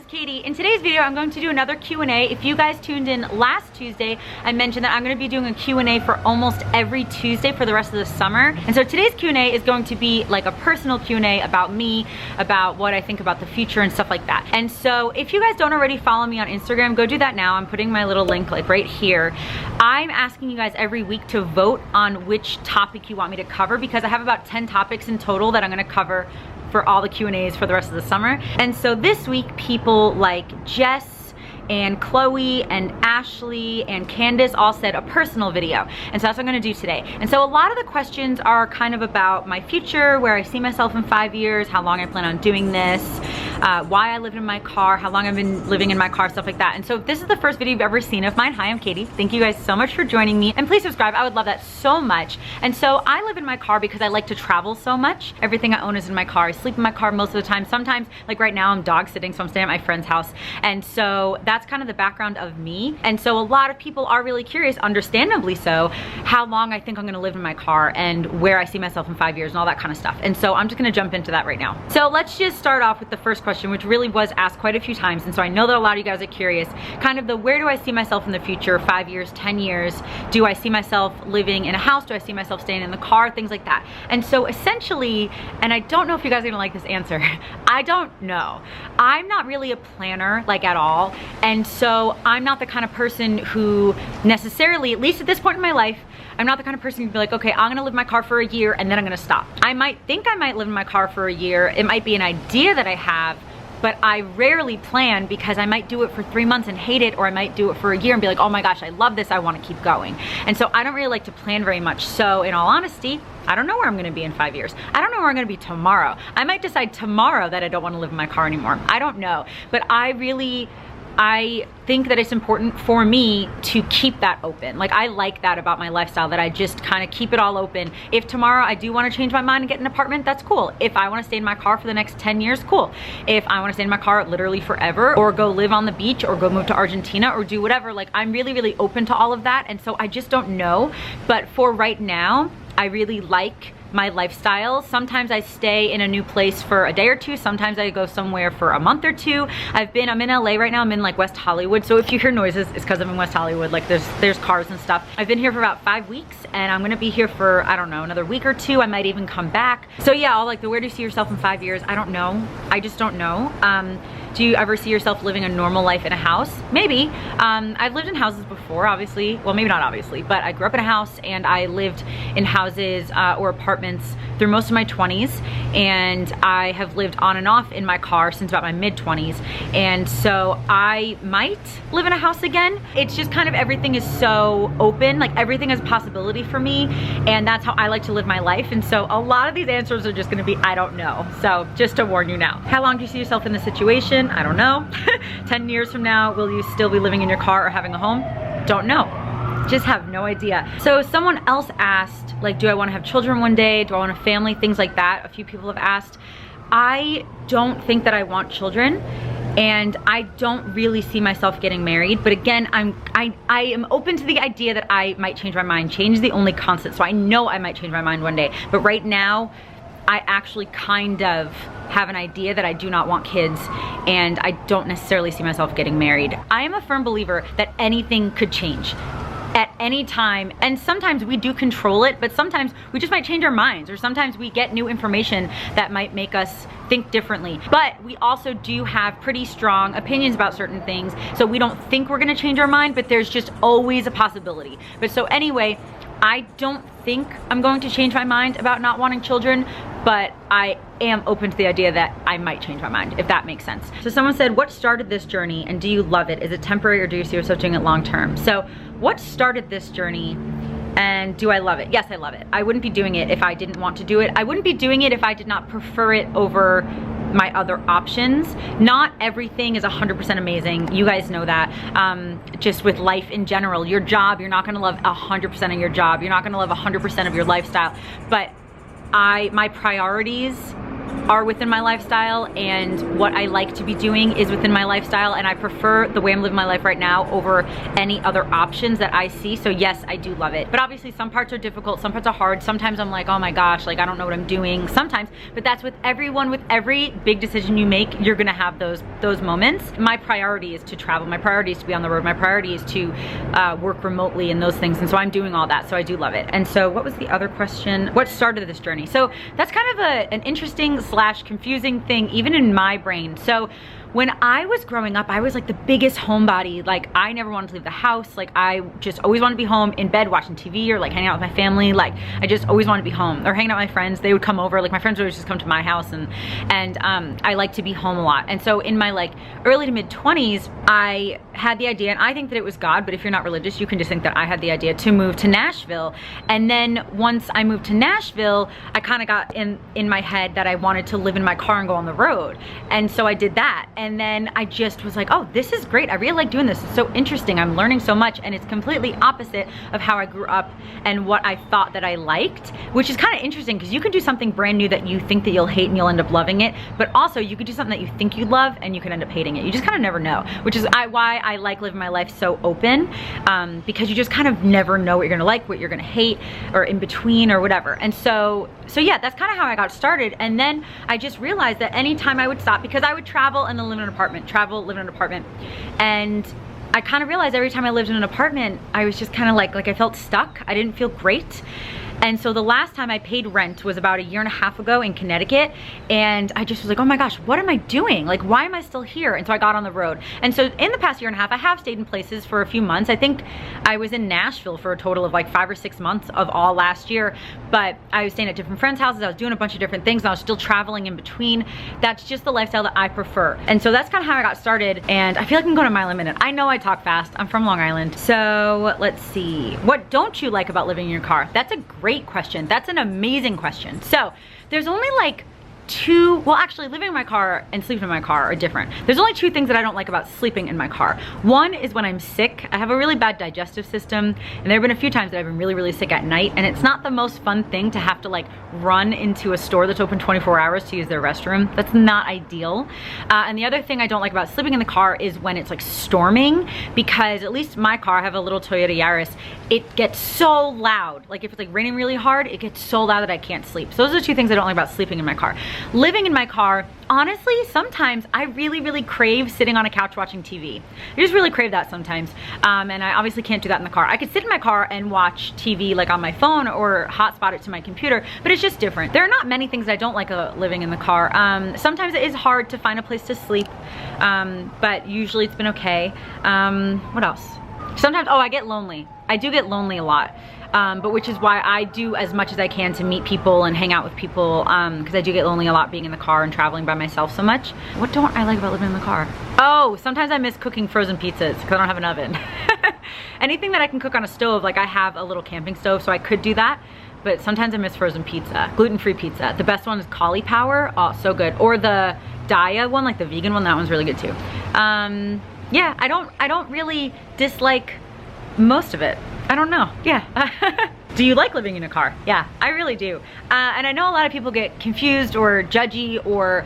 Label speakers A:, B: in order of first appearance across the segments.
A: it's Katie. In today's video, I'm going to do another Q&A. If you guys tuned in last Tuesday, I mentioned that I'm going to be doing a Q&A for almost every Tuesday for the rest of the summer. And so today's Q&A is going to be like a personal Q&A about me, about what I think about the future and stuff like that. And so if you guys don't already follow me on Instagram, go do that now. I'm putting my little link like right here. I'm asking you guys every week to vote on which topic you want me to cover, because I have about 10 topics in total that I'm going to cover for all the Q&As for the rest of the summer. And so this week, people like Jess and Chloe and Ashley and Candace all said a personal video. And so that's what I'm gonna do today. And so a lot of the questions are kind of about my future, where I see myself in 5 years, how long I plan on doing this, why I live in my car, how long I've been living in my car, stuff like that. And so if this is the first video you've ever seen of mine, hi, I'm Katie. Thank you guys so much for joining me. And please subscribe, I would love that so much. And so I live in my car because I like to travel so much. Everything I own is in my car. I sleep in my car most of the time. Sometimes, like right now, I'm dog sitting, so I'm staying at my friend's house. And so that's kind of the background of me. And so a lot of people are really curious, understandably so, how long I think I'm gonna live in my car and where I see myself in 5 years and all that kind of stuff. And so I'm just gonna jump into that right now. So let's just start off with the first question, which really was asked quite a few times. And so I know that a lot of you guys are curious, kind of the where do I see myself in the future, 5 years, 10 years? Do I see myself living in a house? Do I see myself staying in the car? Things like that. And so essentially, and I don't know if you guys are gonna like this answer, I don't know. I'm not really a planner, like at all. And so I'm not the kind of person who necessarily, at least at this point in my life, I'm not the kind of person who'd be like, okay, I'm gonna live in my car for a year and then I'm gonna stop. I might think I might live in my car for a year. It might be an idea that I have, but I rarely plan, because I might do it for 3 months and hate it, or I might do it for a year and be like, oh my gosh, I love this, I wanna keep going. And so I don't really like to plan very much. So in all honesty, I don't know where I'm gonna be in 5 years. I don't know where I'm gonna be tomorrow. I might decide tomorrow that I don't wanna live in my car anymore. I don't know, but I think that it's important for me to keep that open. Like, I like that about my lifestyle, that I just kind of keep it all open. If tomorrow I do want to change my mind and get an apartment, that's cool. If I want to stay in my car for the next 10 years, cool. If I want to stay in my car literally forever, or go live on the beach, or go move to Argentina, or do whatever, like, I'm really, really open to all of that. And so I just don't know. But for right now, I really like my lifestyle. Sometimes I stay in a new place for a day or two. Sometimes I go somewhere for a month or two. I'm in LA right now. I'm in like West Hollywood. So if you hear noises, it's because I'm in West Hollywood. Like there's cars and stuff. I've been here for about 5 weeks, and I'm gonna be here for, I don't know, another week or two. I might even come back. So yeah, all like the where do you see yourself in 5 years? I don't know. I just don't know. Do you ever see yourself living a normal life in a house? Maybe. I've lived in houses before, obviously. Well, maybe not obviously, but I grew up in a house, and I lived in houses or apartments through most of my 20s. And I have lived on and off in my car since about my mid-20s. And so I might live in a house again. It's just kind of, everything is so open. Like, everything is a possibility for me. And that's how I like to live my life. And so a lot of these answers are just gonna be, I don't know. So just to warn you now. How long do you see yourself in this situation? I don't know. 10 years from now, will you still be living in your car or having a home? Don't know. Just have no idea. So someone else asked, like, do I want to have children one day? Do I want a family? Things like that. A few people have asked. I don't think that I want children, and I don't really see myself getting married. But again, I am open to the idea that I might change my mind. Change is the only constant. So I know I might change my mind one day. But right now, I actually kind of have an idea that I do not want kids, and I don't necessarily see myself getting married. I am a firm believer that anything could change at any time, and sometimes we do control it, but sometimes we just might change our minds, or sometimes we get new information that might make us think differently. But we also do have pretty strong opinions about certain things, so we don't think we're gonna change our mind, but there's just always a possibility. But so anyway, I don't think I'm going to change my mind about not wanting children, but I am open to the idea that I might change my mind, if that makes sense. So someone said, what started this journey, and do you love it? Is it temporary, or do you see yourself doing it long term? So what started this journey, and do I love it? Yes, I love it. I wouldn't be doing it if I didn't want to do it. I wouldn't be doing it if I did not prefer it over my other options. Not everything is 100% amazing. You guys know that. Just with life in general, your job, you're not gonna love 100% of your job. You're not gonna love 100% of your lifestyle. But my priorities are within my lifestyle and what I like to be doing is within my lifestyle, and I prefer the way I'm living my life right now over any other options that I see. So yes, I do love it. But obviously some parts are difficult, some parts are hard. Sometimes I'm like, oh my gosh, like I don't know what I'm doing sometimes, but that's with everyone. With every big decision you make, you're gonna have those moments. My priority is to travel. My priority is to be on the road. My priority is to work remotely and those things. And so I'm doing all that, so I do love it. And so what was the other question? What started this journey? So that's kind of an interesting / confusing thing even in my brain. So when I was growing up, I was like the biggest homebody. Like I never wanted to leave the house. Like I just always wanted to be home in bed watching TV or like hanging out with my family. Like I just always wanted to be home or hanging out with my friends. They would come over. Like my friends would always just come to my house, and I like to be home a lot. And so in my like early to mid 20s, I had the idea, and I think that it was God, but if you're not religious, you can just think that I had the idea to move to Nashville. And then once I moved to Nashville, I kind of got in my head that I wanted to live in my car and go on the road. And so I did that. And then I just was like, oh, this is great. I really like doing this. It's so interesting. I'm learning so much, and it's completely opposite of how I grew up and what I thought that I liked, which is kind of interesting because you can do something brand new that you think that you'll hate and you'll end up loving it, but also you could do something that you think you love and you can end up hating it. You just kind of never know, which is why I like living my life so open, because you just kind of never know what you're gonna like, what you're gonna hate, or in between or whatever. And so yeah, that's kind of how I got started. And then I just realized that anytime I would stop, because I would travel and then live in an apartment, travel, live in an apartment. And I kind of realized every time I lived in an apartment, I was just kind of like I felt stuck. I didn't feel great. And so the last time I paid rent was about 1.5 years ago in Connecticut, and I just was like, oh my gosh, what am I doing? Like, why am I still here? And so I got on the road. And so in the past 1.5 years, I have stayed in places for a few months. I think I was in Nashville for a total of like 5 or 6 months of all last year, but I was staying at different friends' houses. I was doing a bunch of different things, and I was still traveling in between. That's just the lifestyle that I prefer. And so that's kind of how I got started, and I feel like I'm going a mile a minute. I know I talk fast. I'm from Long Island. So let's see. What don't you like about living in your car? That's a great question. That's an amazing question. So there's only like two, well actually living in my car and sleeping in my car are different. There's only 2 things that I don't like about sleeping in my car. One is when I'm sick. I have a really bad digestive system, and there have been a few times that I've been really sick at night, and it's not the most fun thing to have to like run into a store that's open 24 hours to use their restroom. That's not ideal. And the other thing I don't like about sleeping in the car is when it's like storming, because at least my car, I have a little Toyota Yaris, it gets so loud. Like if it's like raining really hard, it gets so loud that I can't sleep. So those are the 2 things I don't like about sleeping in my car. Living in my car, honestly, sometimes I really crave sitting on a couch watching TV. I just really crave that sometimes. And I obviously can't do that in the car. I could sit in my car and watch TV like on my phone or hotspot it to my computer, but it's just different. There are not many things I don't like living in the car. Sometimes it is hard to find a place to sleep, but usually it's been okay. What else? Sometimes, oh, I get lonely. I do get lonely a lot. But which is why I do as much as I can to meet people and hang out with people, because I do get lonely a lot being in the car and traveling by myself so much. What don't I like about living in the car? Oh, sometimes I miss cooking frozen pizzas because I don't have an oven. Anything that I can cook on a stove, like I have a little camping stove, so I could do that. But sometimes I miss frozen pizza, gluten-free pizza. The best one is cauliflower, oh, so good. Or the Daya one, like the vegan one, that one's really good too. Yeah, I don't really dislike most of it. I don't know, yeah. Do you like living in a car? Yeah, I really do. And I know a lot of people get confused or judgy or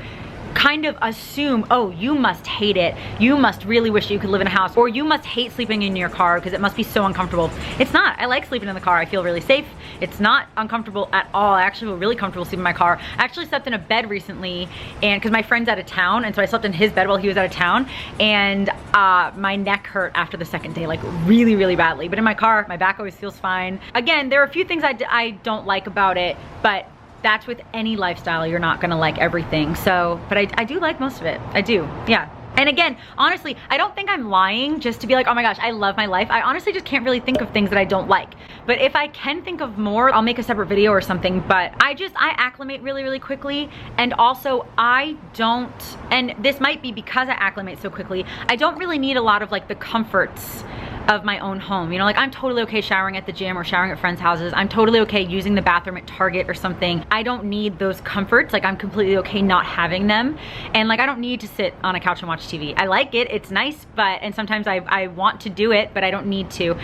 A: kind of assume, oh, you must hate it. You must really wish you could live in a house, or you must hate sleeping in your car because it must be so uncomfortable. It's not. I like sleeping in the car. I feel really safe. It's not uncomfortable at all. I actually feel really comfortable sleeping in my car. I actually slept in a bed recently, and because my friend's out of town, and so I slept in his bed while he was out of town, and my neck hurt after the 2nd day, like really badly. But in my car, my back always feels fine. Again, there are a few things I don't like about it, but that's with any lifestyle. You're not gonna like everything. So, but I do like most of it. I do, yeah. And again, honestly, I don't think I'm lying just to be like, oh my gosh, I love my life. I honestly just can't really think of things that I don't like. But if I can think of more, I'll make a separate video or something. But I acclimate really quickly. And also I don't, and this might be because I acclimate so quickly, I don't really need a lot of like the comforts of my own home. You know, like I'm totally okay showering at the gym or showering at friends' houses. I'm totally okay using the bathroom at Target or something. I don't need those comforts. Like I'm completely okay not having them. And like I don't need to sit on a couch and watch TV. I like it, it's nice, and sometimes I want to do it, but I don't need to.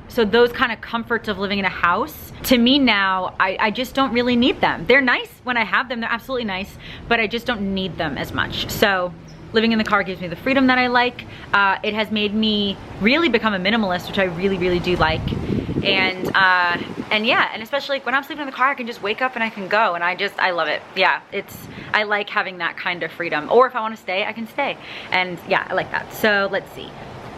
A: So those kind of comforts of living in a house, to me now, I just don't really need them. They're nice when I have them, they're absolutely nice, but I just don't need them as much. So living in the car gives me the freedom that I like. It has made me really become a minimalist, which I really, really do like. And yeah, and especially like when I'm sleeping in the car, I can just wake up and I can go, and I love it. Yeah, I like having that kind of freedom. Or if I want to stay, I can stay. And yeah, I like that. So let's see.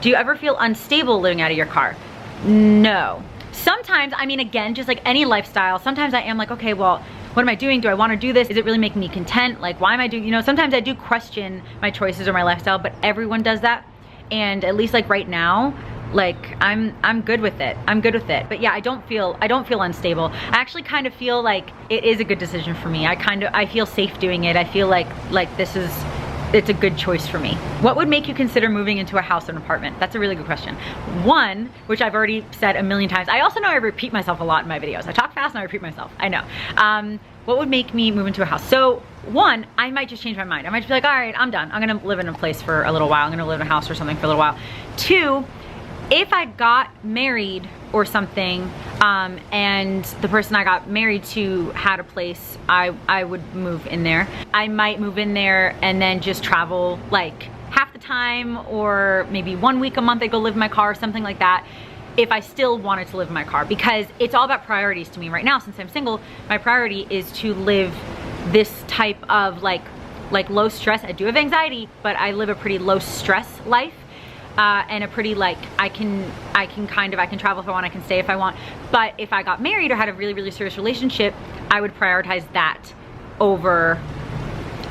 A: Do you ever feel unstable living out of your car? No. Sometimes, I mean, again, just like any lifestyle, sometimes I am like, okay, well, what am I doing? Do I want to do this? Is it really making me content? Like, why am I doing, you know, sometimes I do question my choices or my lifestyle, but everyone does that. And at least like right now, like I'm good with it. I'm good with it. But yeah, I don't feel unstable. I actually kind of feel like it is a good decision for me. I feel safe doing it. I feel like it's a good choice for me. What would make you consider moving into a house or an apartment? That's a really good question. One, which I've already said a million times. I also know I repeat myself a lot in my videos. I talk fast and I repeat myself, I know. What would make me move into a house? So one, I might just change my mind. I might just be like, all right, I'm done. I'm gonna live in a place for a little while. I'm gonna live in a house or something for a little while. Two, if I got married or something, and the person I got married to had a place, I would move in there. I might move in there and then just travel like half the time, or maybe 1 week a month I go live in my car or something like that, if I still wanted to live in my car, because it's all about priorities to me right now. Since I'm single, my priority is to live this type of like low stress. I do have anxiety, but I live a pretty low stress life. And a pretty like, I can travel if I want, I can stay if I want. But if I got married or had a really, really serious relationship, I would prioritize that over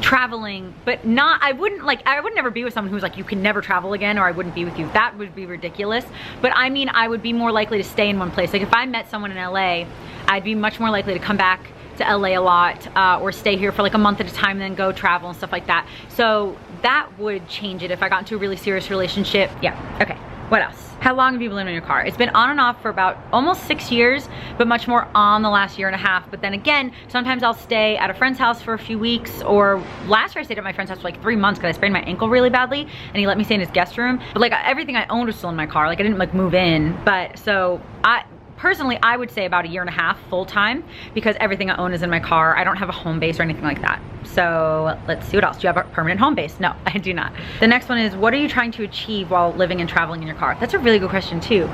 A: traveling. But I would never be with someone who's like, you can never travel again, or I wouldn't be with you. That would be ridiculous. But I mean, I would be more likely to stay in one place. Like if I met someone in LA, I'd be much more likely to come back to LA a lot, or stay here for like a month at a time and then go travel and stuff like that. So that would change it if I got into a really serious relationship. Yeah, okay, what else? How long have you been living in your car? It's been on and off for about almost 6 years, but much more on the last 1.5 years. But then again, sometimes I'll stay at a friend's house for a few weeks, or last year I stayed at my friend's house for like 3 months because I sprained my ankle really badly, and he let me stay in his guest room. But like everything I owned was still in my car. Like I didn't like move in, but so personally, I would say about 1.5 years full time, because everything I own is in my car. I don't have a home base or anything like that. So let's see what else. Do you have a permanent home base? No, I do not. The next one is, what are you trying to achieve while living and traveling in your car? That's a really good question too.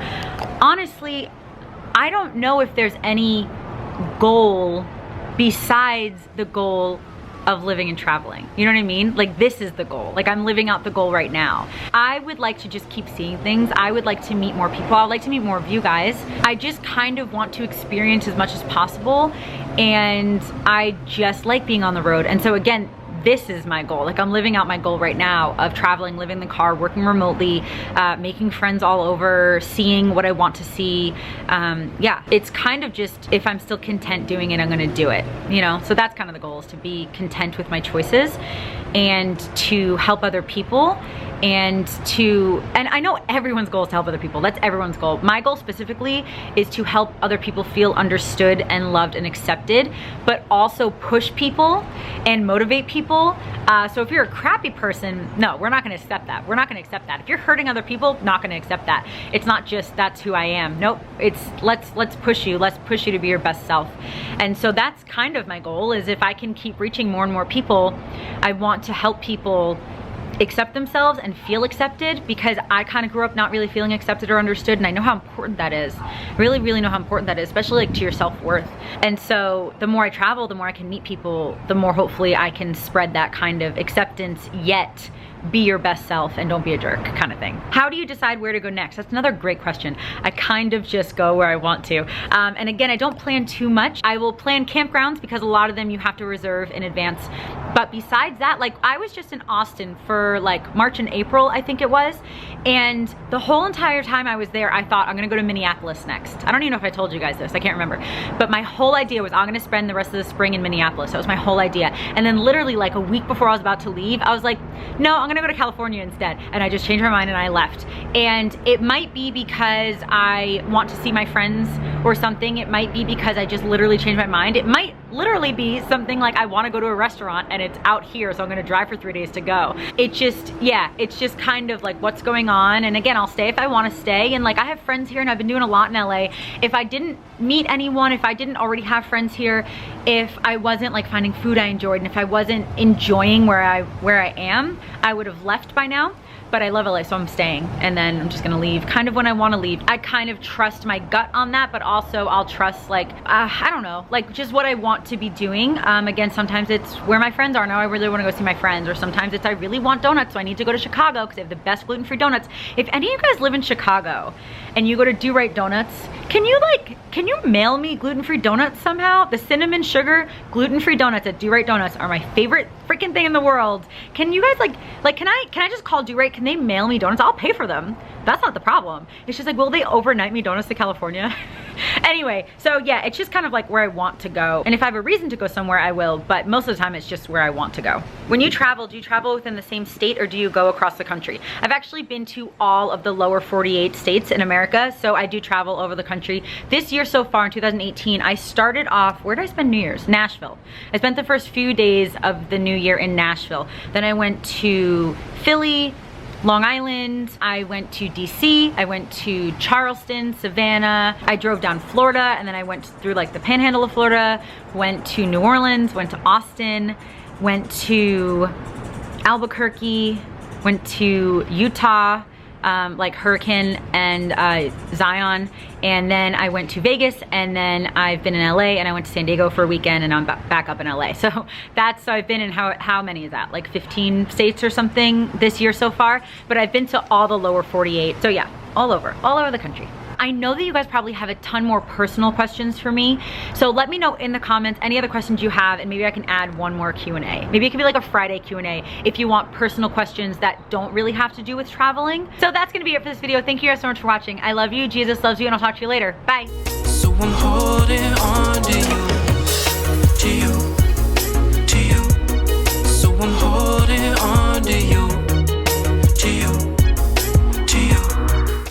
A: Honestly, I don't know if there's any goal besides the goal of living and traveling. You know what I mean? Like this is the goal. Like I'm living out the goal right now. I would like to just keep seeing things. I would like to meet more people. I would like to meet more of you guys. I just kind of want to experience as much as possible, and I just like being on the road. And so again, this is my goal. Like I'm living out my goal right now of traveling, living in the car, working remotely, making friends all over, seeing what I want to see. Yeah, it's kind of just, if I'm still content doing it, I'm gonna do it, you know? So that's kind of the goal, is to be content with my choices and to help other people, and I know everyone's goal is to help other people. That's everyone's goal. My goal specifically is to help other people feel understood and loved and accepted, but also push people and motivate people. So if you're a crappy person, no, we're not gonna accept that. We're not gonna accept that. If you're hurting other people, not gonna accept that. It's not just, that's who I am. Nope, it's let's push you. Let's push you to be your best self. And so that's kind of my goal, is if I can keep reaching more and more people, I want to help people accept themselves and feel accepted, because I kind of grew up not really feeling accepted or understood, and I know how important that is. Really, really know how important that is, especially like to your self-worth. And so the more I travel, the more I can meet people, the more hopefully I can spread that kind of acceptance, yet be your best self and don't be a jerk kind of thing. How do you decide where to go next? That's another great question. I kind of just go where I want to. And again, I don't plan too much. I will plan campgrounds, because a lot of them you have to reserve in advance. But besides that, like I was just in Austin for like March and April, I think it was. And the whole entire time I was there, I thought I'm gonna go to Minneapolis next. I don't even know if I told you guys this, I can't remember. But my whole idea was I'm gonna spend the rest of the spring in Minneapolis. That was my whole idea. And then literally like a week before I was about to leave, I was like, no, I'm I'm gonna go to California instead. And I just changed my mind and I left. And it might be because I want to see my friends or something. It might be because I just literally changed my mind. It might literally be something like I want to go to a restaurant and it's out here, so I'm gonna drive for 3 days to go. It just, yeah, it's just kind of like what's going on. And again, I'll stay if I want to stay. And like I have friends here and I've been doing a lot in LA. If I didn't meet anyone, if I didn't already have friends here, if I wasn't like finding food I enjoyed, and if I wasn't enjoying where I am, I would have left by now. But I love LA, so I'm staying, and then I'm just gonna leave kind of when I want to leave. I kind of trust my gut on that, but also I'll trust like, I don't know, like just what I want to be doing. Again, sometimes it's where my friends are. Now I really want to go see my friends, or sometimes it's I really want donuts, so I need to go to Chicago because they have the best gluten-free donuts. If any of you guys live in Chicago and you go to Do Right Donuts, can you mail me gluten-free donuts somehow? The cinnamon sugar gluten-free donuts at Do Right Donuts are my favorite freaking thing in the world. Can you guys like can I just call Do Right? Can they mail me donuts? I'll pay for them. That's not the problem. It's just like, will they overnight me donuts to California? Anyway, so yeah, it's just kind of like where I want to go. And if I have a reason to go somewhere, I will, but most of the time it's just where I want to go. When you travel, do you travel within the same state or do you go across the country? I've actually been to all of the lower 48 states in America, so I do travel over the country. This year so far in 2018, I started off, where did I spend New Year's? Nashville. I spent the first few days of the new year in Nashville. Then I went to Philly, Long Island, I went to DC, I went to Charleston, Savannah, I drove down Florida, and then I went through like the panhandle of Florida, went to New Orleans, went to Austin, went to Albuquerque, went to Utah, like Hurricane and Zion, and then I went to Vegas, and then I've been in LA, and I went to San Diego for a weekend, and I'm back up in LA. So I've been in how many is that? Like 15 states or something this year so far, but I've been to all the lower 48. So yeah, all over the country. I know that you guys probably have a ton more personal questions for me, so let me know in the comments any other questions you have, and maybe I can add one more Q&A. Maybe it could be like a Friday Q&A if you want personal questions that don't really have to do with traveling. So that's gonna be it for this video. Thank you guys so much for watching. I love you, Jesus loves you, and I'll talk to you later. Bye.
B: So I'm holding on to you.